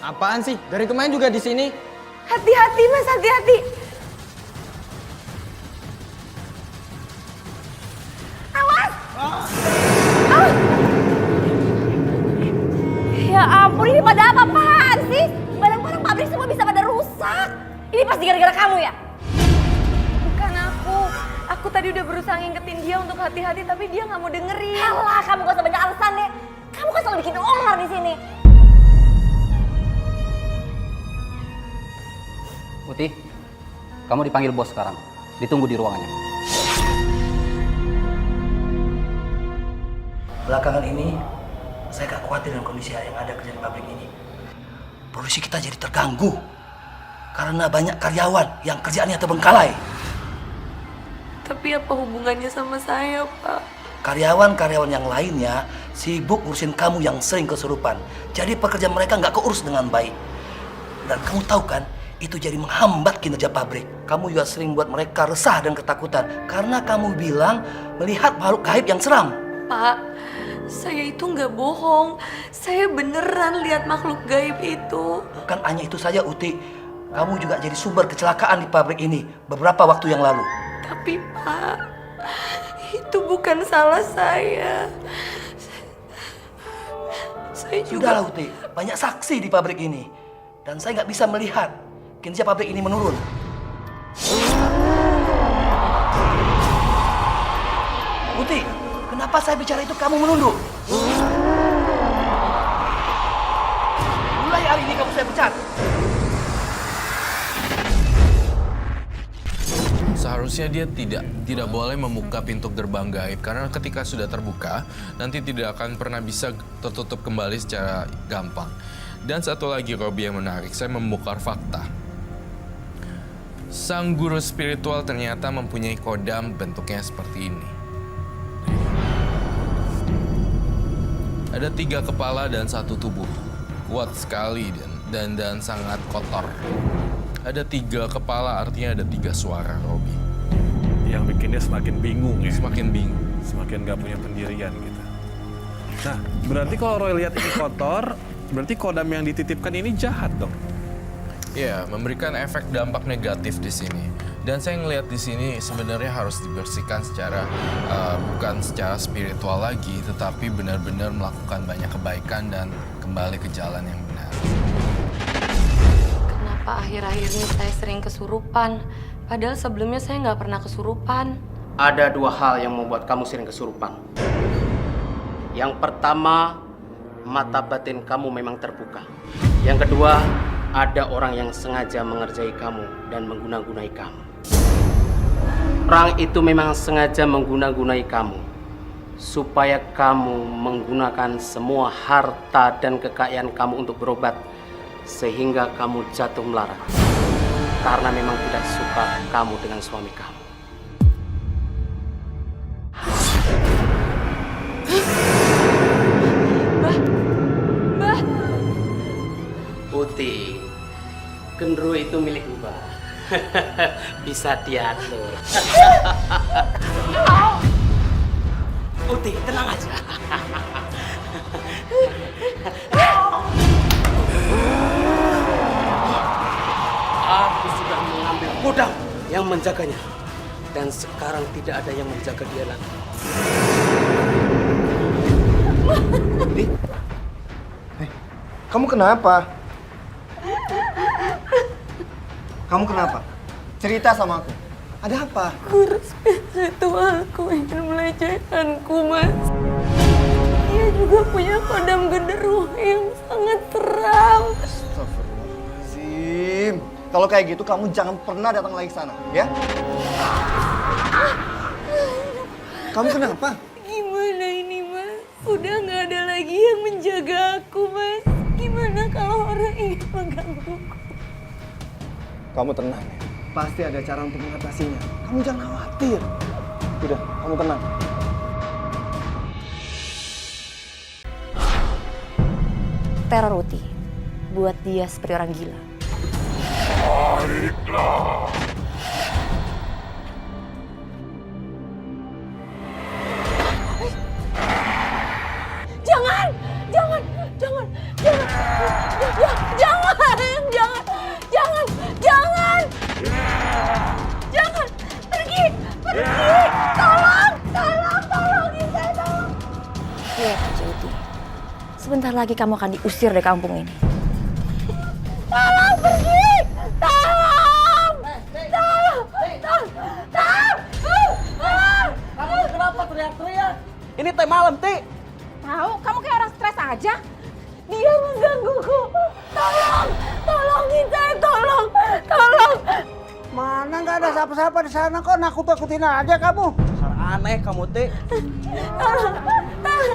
Apaan sih? Dari kemarin juga di sini. Hati-hati Mas, hati-hati. Awas! Ya ampun, ini pada apa-apaan sih? Barang-barang pabrik semua bisa pada rusak. Ini pasti gara-gara kamu ya? Bukan aku. Aku tadi udah berusaha ngingetin dia untuk hati-hati, tapi dia nggak mau dengerin. Alah, kamu gak usah banyak alasan deh. Kamu kan selalu bikin onar di sini. Uti, kamu dipanggil bos sekarang. Ditunggu di ruangannya. Belakangan ini, saya gak khawatir dengan kondisi yang ada kerja di pabrik ini. Produksi kita jadi terganggu karena banyak karyawan yang kerjaannya terbengkalai. Tapi apa hubungannya sama saya, Pak? Karyawan-karyawan yang lainnya sibuk ngurusin kamu yang sering kesurupan. Jadi pekerjaan mereka nggak keurus dengan baik. Dan kamu tahu kan, itu jadi menghambat kinerja pabrik. Kamu juga sering buat mereka resah dan ketakutan karena kamu bilang melihat makhluk gaib yang seram. Pak, saya itu nggak bohong. Saya beneran lihat makhluk gaib itu. Bukan hanya itu saja, Uti. Kamu juga jadi sumber kecelakaan di pabrik ini beberapa waktu yang lalu. Tapi Pak, itu bukan salah saya. Saya juga... Sudahlah, Uti. Banyak saksi di pabrik ini. Dan saya nggak bisa melihat kinerja pabrik ini menurun. Uti, kenapa saya bicara itu kamu menunduk? Mulai hari ini kamu saya pecat. Seharusnya dia tidak boleh membuka pintu gerbang gaib karena ketika sudah terbuka nanti tidak akan pernah bisa tertutup kembali secara gampang. Dan satu lagi Robi yang menarik, saya membongkar fakta. Sang guru spiritual ternyata mempunyai kodam bentuknya seperti ini. Ada 3 kepala dan 1 tubuh, kuat sekali dan sangat kotor. Ada 3 kepala, artinya ada 3 suara, Robi. Yang bikin dia semakin bingung ya. Semakin bingung. Semakin gak punya pendirian gitu. Nah, berarti kalau Roy lihat ini kotor, berarti kodam yang dititipkan ini jahat dong. Ya, memberikan efek dampak negatif di sini. Dan saya ngelihat di sini sebenarnya harus dibersihkan secara bukan secara spiritual lagi, tetapi benar-benar melakukan banyak kebaikan dan kembali ke jalan yang benar. Kenapa akhir-akhir ini saya sering kesurupan? Padahal sebelumnya saya nggak pernah kesurupan. Ada 2 hal yang membuat kamu sering kesurupan. Yang pertama, mata batin kamu memang terbuka. Yang kedua, ada orang yang sengaja mengerjai kamu dan mengguna-gunai kamu. Orang itu memang sengaja mengguna-gunai kamu supaya kamu menggunakan semua harta dan kekayaan kamu untuk berobat, sehingga kamu jatuh melarat karena memang tidak suka kamu dengan suami kamu. Mbah, Putih, genderuwo itu milik Mbak. Bisa diatur. Putih, tenang aja. Aku sudah mengambil kodam yang menjaganya. Dan sekarang tidak ada yang menjaga dia lagi. Putih? Kamu kenapa? Kamu kenapa? Cerita sama aku. Ada apa? guru spiritualku ingin melecehkanku, Mas. Dia juga punya kodam genderuwo yang sangat seram. Astagfirullahaladzim. Kalau kayak gitu kamu jangan pernah datang lagi ke sana, ya? Kamu kenapa? Gimana ini, Mas? Udah nggak ada lagi yang menjaga aku, Mas. Gimana kalau orang ini menggangguku? Kamu tenang ya. Pasti ada cara untuk mengatasinya. Kamu jangan khawatir. Udah, kamu tenang. Teror Uti buat dia seperti orang gila. Jangan, jangan, jangan, jangan, jangan. Sebentar lagi kamu akan diusir dari kampung ini. Tolong pergi! Tolong! Tolong! Tolong! Kamu kenapa teriak-teriak? Ini teh malam, Ti. Tahu, kamu kayak orang stres aja. Dia menggangguku. Tolong, tolongin saya, tolong, tolong. Mana nggak ada siapa-siapa di sana kok nakut-nakutin aja kamu. Dasar aneh kamu, Ti.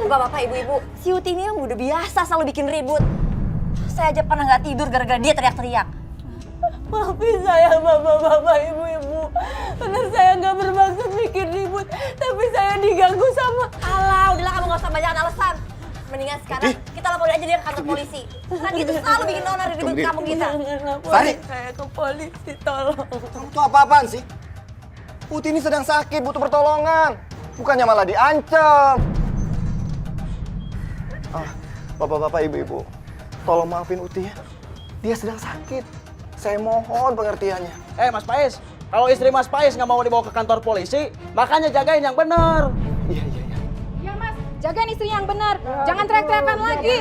Bapak-bapak, ibu-ibu, si Uti ini yang udah biasa selalu bikin ribut. Saya aja pernah nggak tidur gara-gara dia teriak-teriak. Maafin saya, bapak-bapak, ibu-ibu. Benar saya nggak bermaksud bikin ribut, tapi saya diganggu sama... Alah, udahlah kamu nggak usah banyak alasan. Mendingan sekarang kita laporin aja dia ke kantor polisi. Kan gitu selalu bikin onar ribut kampung kita. Jangan laporin Sari. saya ke polisi, tolong. Kamu tuh apa-apaan sih? Uti ini sedang sakit, butuh pertolongan. Bukannya malah diancam. Bapak-bapak, ibu-ibu, tolong maafin Uti ya. Dia sedang sakit. Saya mohon pengertiannya. Mas Pais, kalau istri Mas Pais nggak mau dibawa ke kantor polisi, makanya jagain yang bener. Iya. Ya mas, jagain istri yang benar. Jangan teriak-teriakan lagi.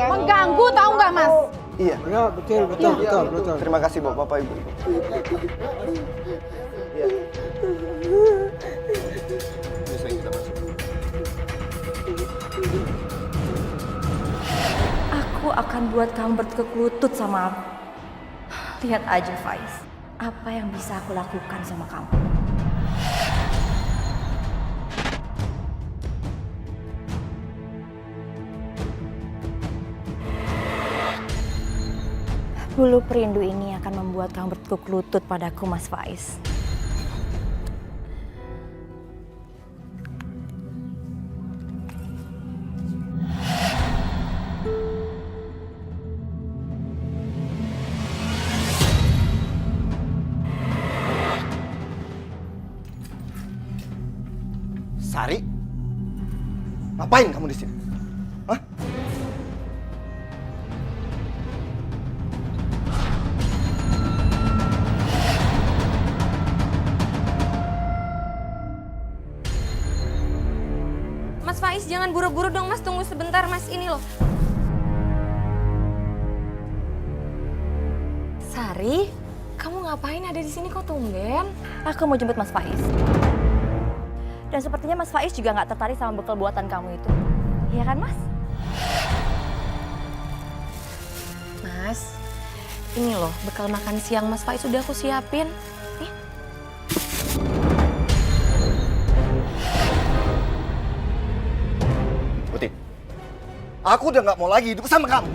Mengganggu, tahu nggak mas? Iya. Ya, betul. Terima kasih bapak-bapak, ibu-ibu. Iya. Aku akan buat kamu bertekuk lutut sama aku. Lihat aja, Faiz. Apa yang bisa aku lakukan sama kamu. Bulu perindu ini akan membuat kamu bertekuk lutut padaku, Mas Faiz. Sari? Ngapain kamu di sini? Hah? Mas Faiz, jangan buru-buru dong mas, tunggu sebentar mas, ini loh. Sari, kamu ngapain ada di sini kok tumben? Aku mau jemput Mas Faiz. Dan sepertinya Mas Faiz juga nggak tertarik sama bekal buatan kamu itu. Iya kan, Mas? Mas, ini loh bekal makan siang Mas Faiz sudah aku siapin. Nih. Uti, aku udah nggak mau lagi hidup sama kamu.